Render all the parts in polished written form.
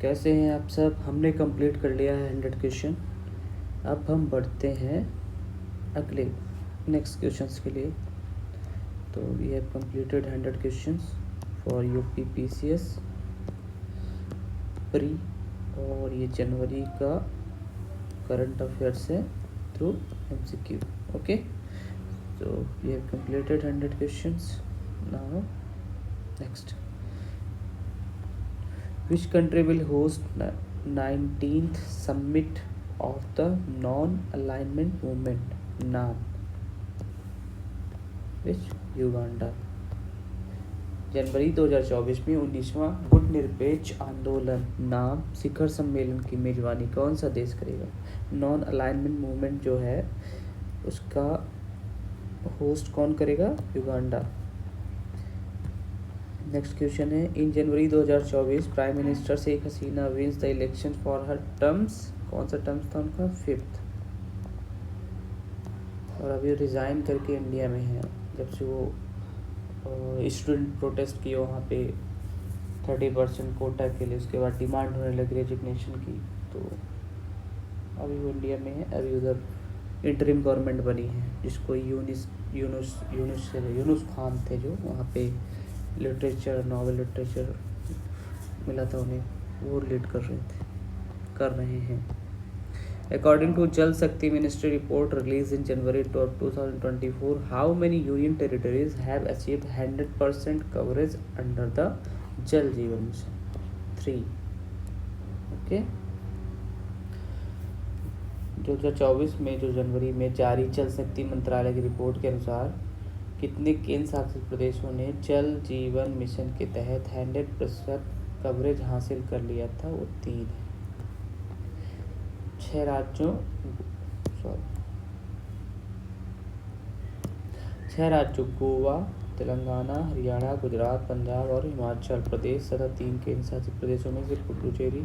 कैसे हैं आप सब। हमने कंप्लीट कर लिया है 100 क्वेश्चन। अब हम बढ़ते हैं अगले नेक्स्ट क्वेश्चंस के लिए। तो we have completed 100 questions for UP PCS pre, और ये जनवरी का करंट अफेयर्स है through MCQ. Okay, so we have completed 100 questions. Now next, which country will host 19th summit of the non-alignment movement? नाम which? Uganda. जनवरी 2024 में 19वां गुट निरपेक्ष आंदोलन नाम शिखर सम्मेलन की मेजबानी कौन सा देश करेगा? नॉन अलाइनमेंट मूवमेंट जो है उसका होस्ट कौन करेगा? युगांडा। नेक्स्ट क्वेश्चन है, in January 2024 prime minister Sheikh Hasina wins the election for her terms. कौन सा टर्म्स था उनका? 5th। और अभी रिज़ाइन करके इंडिया में है। जब से वो स्टूडेंट प्रोटेस्ट किए वहाँ पे 30% कोटा के लिए, उसके बाद डिमांड होने लगी रेजिग्नेशन की, तो अभी वो इंडिया में है। अभी उधर इंटरिम गवर्नमेंट बनी है जिसको यूनुस खान थे जो वहाँ पे लिटरेचर, नॉवल लिटरेचर मिला था उन्हें, वो लीड कर रहे हैं। अकॉर्डिंग टू जल शक्ति ministry report release in January 2024, how many union territories have achieved 100% coverage under the जल जीवन मिशन? 3। ओके, 2024 में जो जनवरी में जारी जल शक्ति मंत्रालय की रिपोर्ट के अनुसार कितने केंद्र शासित प्रदेशों ने जल जीवन मिशन के तहत 100% कवरेज हासिल कर लिया था? वो 3 है। 6 राज्यों गोवा, तेलंगाना, हरियाणा, गुजरात, पंजाब और हिमाचल प्रदेश तथा 3 केंद्र शासित प्रदेशों में से पुडुचेरी,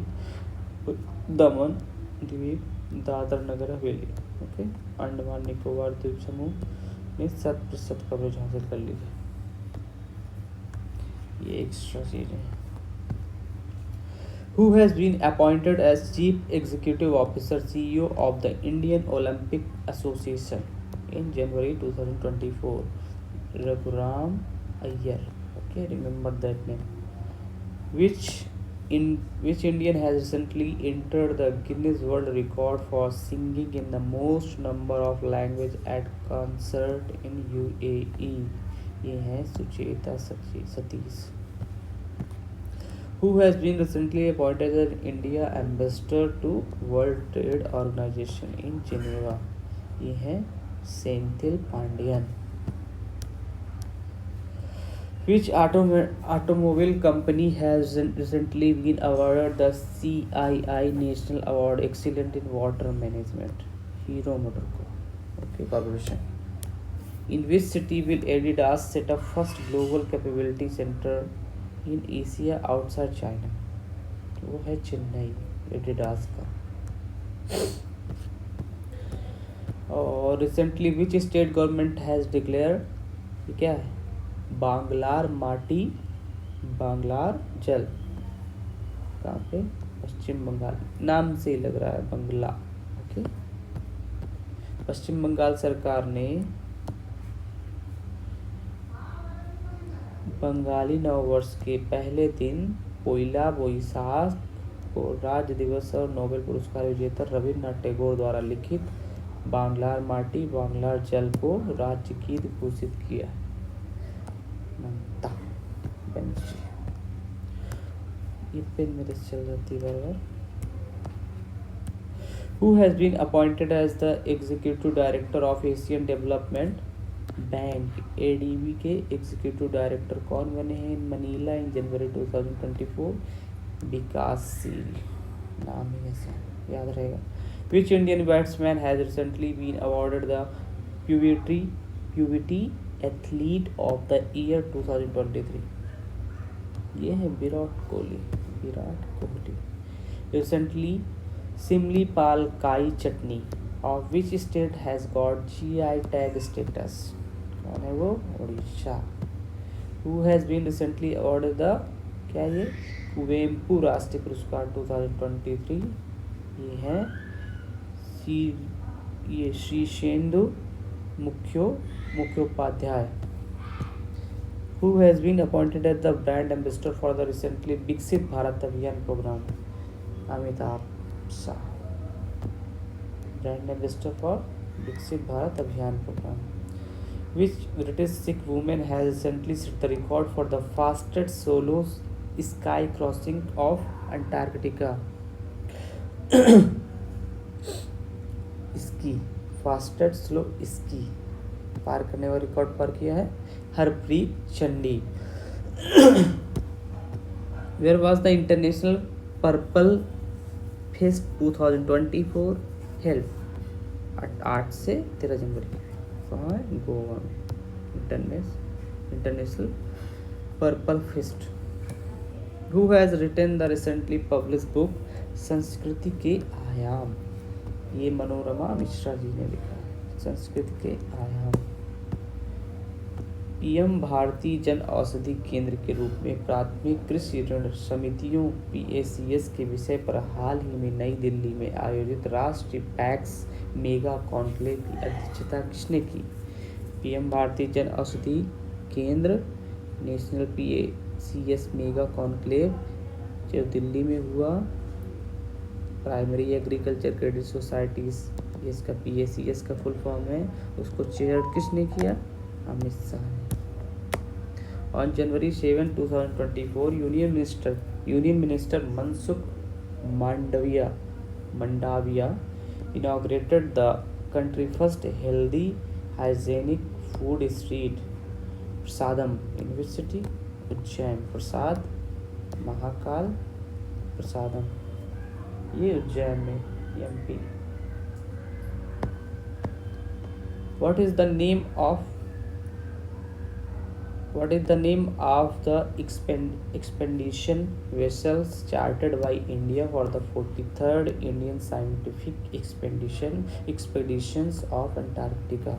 दमन द्वीप, दादर नगर हवेली, ओके, अंडमान निकोबार द्वीप समूह ने 7% कवरेज हासिल कर ली है। ये एक्स्ट्रा चीज है। Who has been appointed as Chief Executive Officer CEO of the Indian Olympic Association in January 2024? Raghuram Iyer. Okay, remember that name. Which Indian has recently entered the Guinness World Record for singing in the most number of language at concert in UAE? ये है Sucheta Satish. Who has been recently appointed as India Ambassador to World Trade Organization in Geneva? ये है Senthil Pandian. Which automobile company has recently been awarded the CII National Award Excellent in Water Management? Hero MotoCorp Corporation. In which city will Adidas set up first global capability center in Asia outside China? वो है Chennai, Adidas का। और recently which state government has declare, ये क्या है? बांग्लार माटी बांग्लार जल। कहाँ पे? पश्चिम बंगाल। नाम से ही लग रहा है बंगला। ओके, पश्चिम बंगाल सरकार ने बंगाली नववर्ष के पहले दिन पोइला बोईसाख को राज्य दिवस और नोबेल पुरस्कार विजेता रविन्द्रनाथ टैगोर द्वारा लिखित बांग्लार माटी बांग्लार जल को राज्य गीत घोषित किया। ये पेन मेरे चल जाती बार। Who has been appointed as the Executive Director of Asian Development bank ADB के एग्जीक्यूटिव डायरेक्टर कौन बने हैं? मनीला इन जनवरी 2024। विकासशील नाम ही ऐसे याद रहेगा। Which Indian batsman has recently been awarded the PBT Athlete of the Year 2023? ये है Virat Kohli. Recently, Simli-Pal Kai chutney of which state has got GI tag status? कौन है वो? Orissa. Who has been recently awarded the क्या है ये? कुवेम्पू राष्ट्रीय पुरस्कार 2023। ये है सी ये शीर्षेंदु Mukhopadhyay, who has been appointed as the brand ambassador for the recently Viksit Bharat Abhiyan program. Amitabh Shah, brand ambassador for Viksit Bharat Abhiyan program. Which British Sikh woman has recently set the record for the fastest solo sky crossing of Antarctica? इसकी fastest solo ski पार करने वाला record पार किया है Harpreet Chandi. Where was the international purple fest 2024 held? 8 से 13 जनवरी कहाँ है? गोवा में international purple fest. Who has written the recently publish book Sanskriti ke आयाम? ये मनोरमा मिश्रा जी ने लिखा है, संस्कृत के आयाम। पीएम भारतीय जन औषधि केंद्र के रूप में प्राथमिक कृषि ऋण समितियों PACS के विषय पर हाल ही में नई दिल्ली में आयोजित राष्ट्रीय पैक्स मेगा कॉन्क्लेव की अध्यक्षता किसने की? पीएम भारतीय जन औषधि केंद्र नेशनल PACS मेगा कॉन्क्लेव जो दिल्ली में हुआ, प्राइमरी एग्रीकल्चर क्रेडिट सोसाइटीज, ये इसका PACS का फुल फॉर्म है, उसको चेयर किसने किया? अमित शाह ने। On January 7, 2024 union minister Mansukh Mandaviya inaugurated the country first healthy hygienic food street Prasadam university Ujjain. Prasad Mahakal Prasadam, ये उज्जैन में MP। What is the name of the expedition vessels chartered by India for the 43rd Indian scientific expeditions of Antarctica?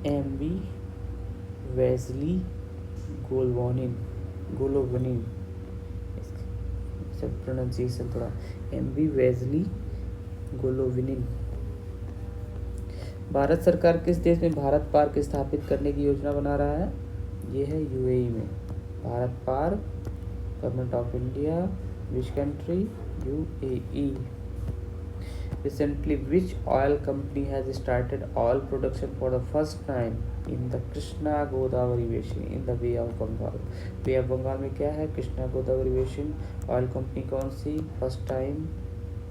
MV Wesley Golovinin, इसका pronunciation थोड़ा, MV Wesley Golovinin। Bharat सरकार किस देश में Bharat park स्थापित करने की योजना बना रहा है? ये है UAE में Bharat park. Government of India, which country? UAE। Recently, which oil company has started oil production for the first time in the Krishna Godavari basin in the Bay of Bengal? Bay of Bengal में क्या है? Krishna Godavari basin. Oil company कौन सी first time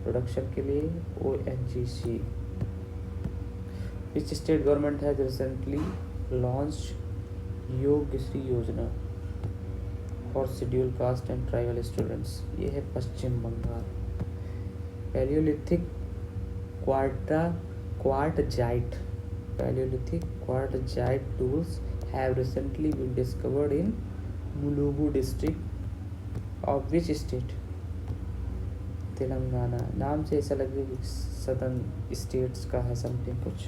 production के लिए? ONGC। Which state government has recently launched योगश्री योजना for scheduled caste and tribal students? ये है Paschim Bengal. Palaeolithic quartzite tools have recently been discovered in Mulugu district of which state? Telangana. नाम से ऐसा लगे कि सदर्न स्टेट्स का है समथिंग कुछ।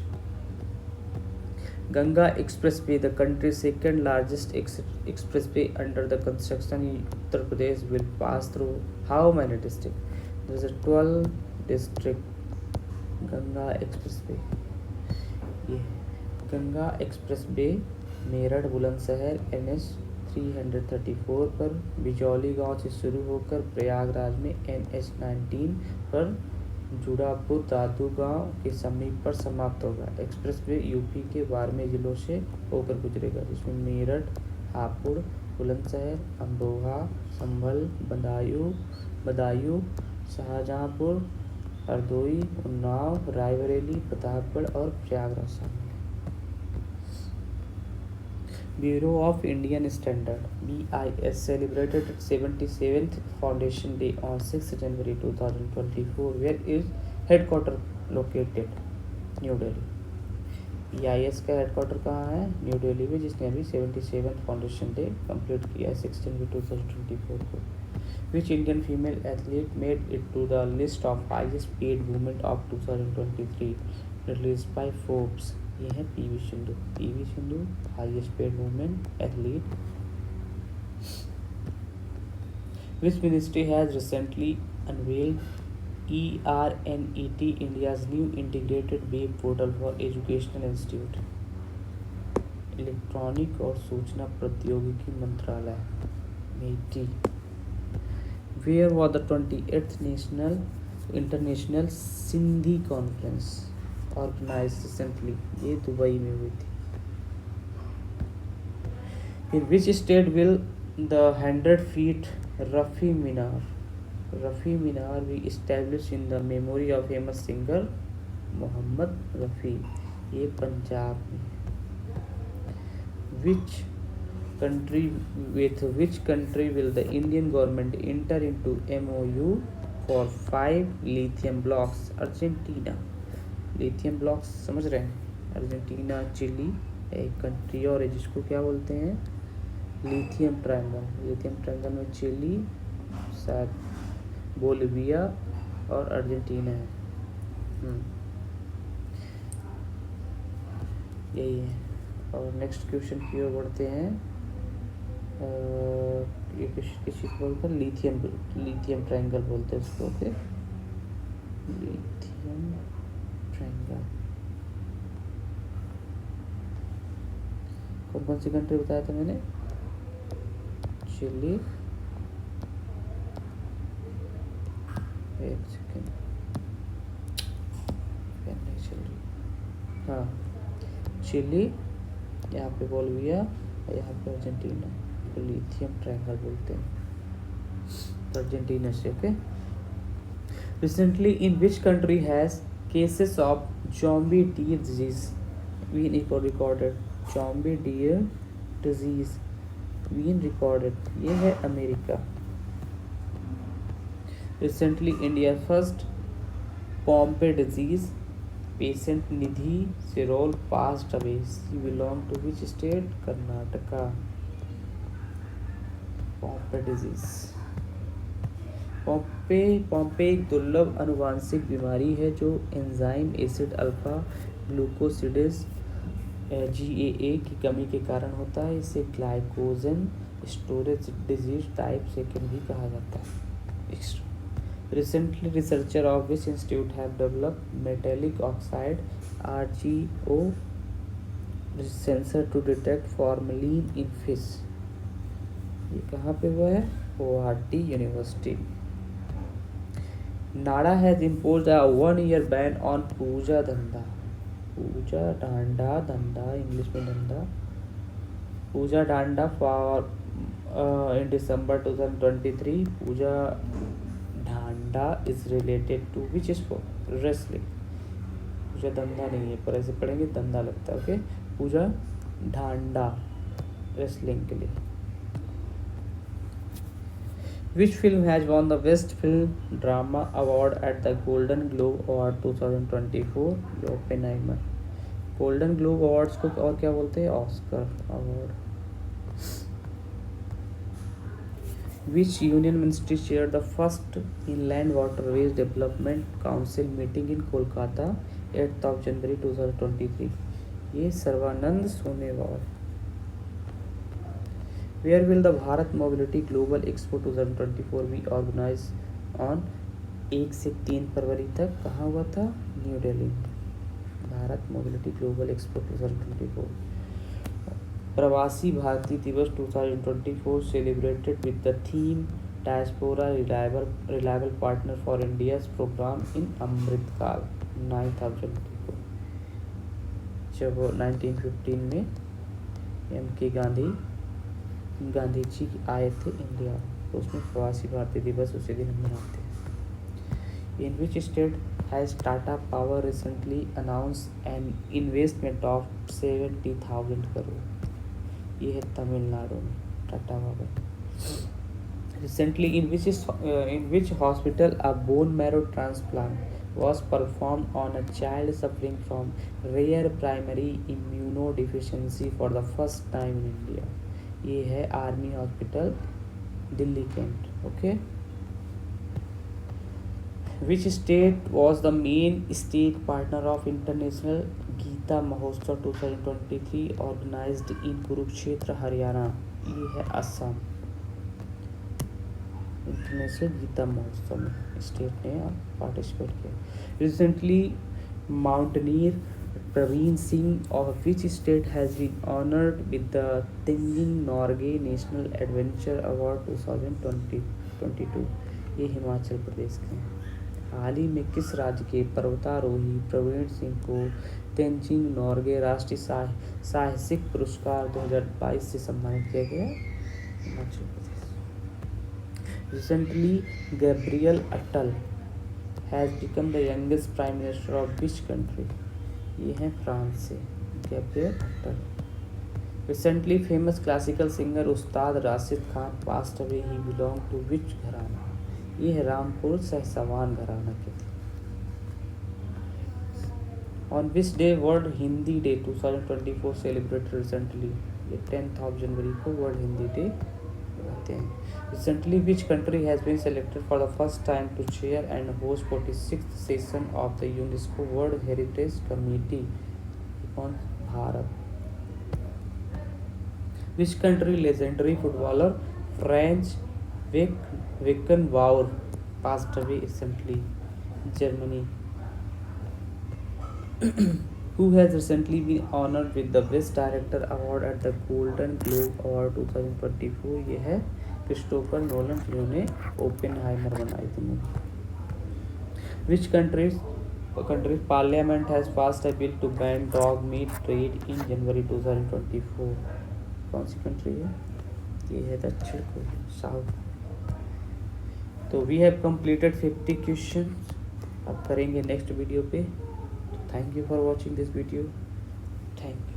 Ganga Expressway, the country's second largest expressway under the construction in Uttar Pradesh, will pass through how many districts? There is a 12 district Ganga Expressway। ये Ganga expressway Meerut Bulandshahr NH 334 पर बिजौली गांव से शुरू होकर प्रयागराज में NH 19 पर जुड़ापुर दादू गांव के समीप पर समाप्त होगा। एक्सप्रेसवे यूपी के बारहवें जिलों से होकर गुजरेगा, जिसमें मेरठ, हापुड़, बुलंदशहर, अमरोहा, संभल, बदायूं, शाहजहांपुर, हरदोई, उन्नाव, रायबरेली, प्रतापगढ़ और प्रयागराज शामिल है। Bureau of Indian standard BIS celebrated its 77th Foundation Day on 6 January 2024. Where is headquarter located? New Delhi. BIS का हेडक्वार्टर कहाँ है? न्यू दिल्ली में, जिसने अभी 77th फाउंडेशन डे कंप्लीट किया है 6 जनवरी 2024 को। Which Indian female athlete made it to the list of highest paid women of 2023 released by Forbes? ये है PV Sindhu. Highest paid women athlete. Which ministry has recently unveiled ERNET, India's new integrated web portal for educational institute? Electronic और सूचना प्रौद्योगिकी मंत्रालय, MeitY. Where was the 28th national international Sindhi conference organise recently? ये Dubai में हुई थी। In which state will the 100 feet Rafi Minar be established in the memory of famous singer Mohammed Rafi? ये पंजाब में। With which country will the Indian government enter into MOU for 5 lithium blocks? Argentina. Lithium blocks समझ रहे हैं? Argentina, chilli एक country और है जिसको क्या बोलते हैं? Lithium triangle. लिथियम ट्रायंगल में चिली, शायद बोलिविया और अर्जेंटीना है। यही है। और नेक्स्ट क्वेश्चन की ओर बढ़ते हैं। ये किसी को बोलते हैं लिथियम ट्रायंगल बोलते हैं इसको। ओके, लिथियम ट्रायंगल कौन कौन सी कंट्री बताया था मैंने? चिली, एक सेकेंड, पेन नहीं चल रही। हाँ, चिली, यहाँ पे बोलिविया और यहाँ पे अर्जेंटीना। तो लिथियम ट्रायंगल बोलते हैं अर्जेंटीना से। Okay. Recently in which country has cases of zombie deer disease been recorded? Zombie deer disease been recorded, ये है America. Recently India first Pompe disease patient Nidhi Sirol passed away. She belong to which state? Karnataka. Pompe disease. Pompe एक दुर्लभ अनुवांशिक बीमारी है जो enzyme acid alpha glucosidase GAA की कमी के कारण होता है। इसे ग्लाइकोजन स्टोरेज डिजीज टाइप 2 भी कहा जाता है। Recently, researchers of which institute have developed metallic oxide RGO sensor to detect formalin in fish? ये कहाँ पे हुआ है? Guwahati university. NADA has imposed a 1-year ban on Pooja Dhanda. Pooja Dhanda, Dhanda English में Dhanda, Pooja Dhanda for in December 2023. Pooja Dhanda is related to which sport? Wrestling. Pooja Dhanda नहीं है, पर ऐसे पढ़ेंगे धंधा लगता है। ओके, पूजा डांडा रेसलिंग के लिए। Which film has won the best film drama award at the golden globe award 2024? Oppenheimer. Golden globe awards को और क्या बोलते हैं? Oscar award. Which union ministry chaired the first Inland Waterways Development Council meeting in Kolkata 8th of January 2023? ये Sarbananda Sonowal. Where will the Bharat Mobility Global Expo 2024 be organized on 1 से 3 फरवरी तक? कहाँ हुआ था? New Delhi. Bharat mobility global expo 2024। Pravasi Bharatiya Divas 2024 celebrated with the theme diaspora reliable partner for India's programme in Amritkaal 9th of January को। जब 1915 में MK Gandhi ji आए थे इंडिया, तो उसमें प्रवासी भारतीय दिवस उसी दिन हम मनाते हैं। In which state has Tata power recently announce an investment of 70,000 crore? ये है तमिलनाडु में Tata power. Recently in which hospital a bone marrow transplant was perform on a child suffering from rare primary immunodeficiency for the first time in India? ये है army hospital Delhi cantt. Okay. Which state was the main state partner of International Geeta Mahotsav 2023 organized in Kurukshetra, Haryana? ये है Assam. International Gita महोत्सव में state ने participate किया। Recently mountaineer Praveen Singh of which state has been honoured with the Tenzing Norgay national adventure award 2022? ये हिमाचल प्रदेश के हैं। हाल ही में किस राज्य के पर्वतारोही प्रवीण सिंह को तेंजिंग नॉर्गे राष्ट्रीय साहसिक पुरस्कार 2022 से सम्मानित किया गया? Himachal Pradesh. Recently Gabriel Attal has become the youngest prime minister of which country? ये है फ्रांस से Gabriel Attal. Recently famous classical singer Ustad Rashid Khan passed away, he belong to which gharana? ये है रामपुर सहसवान घराना के। On which day world Hindi day 2024 celebrated recently? ये 10 जनवरी को world Hindi day मनाते हैं। Recently, which country has been selected for the first time to chair and host 46th session of the UNESCO World Heritage Committee? On Bharat. Which country legendary footballer Franz Beckenbauer passed away recently? Germany. Who has recently been honored with the Best Director Award at the Golden Globe Award 2024? ये है Christopher Nolan, जिन्होंने Oppenheimer बनाई थी movie. Which country parliament has passed a bill to ban dog meat trade in January 2024? कौन सी country है? ये है दक्षिण कोरिया, साउथ। तो वी हैव कंप्लीटेड 50 क्वेश्चन। अब करेंगे नेक्स्ट वीडियो पे। Thank you for watching this video. Thank you.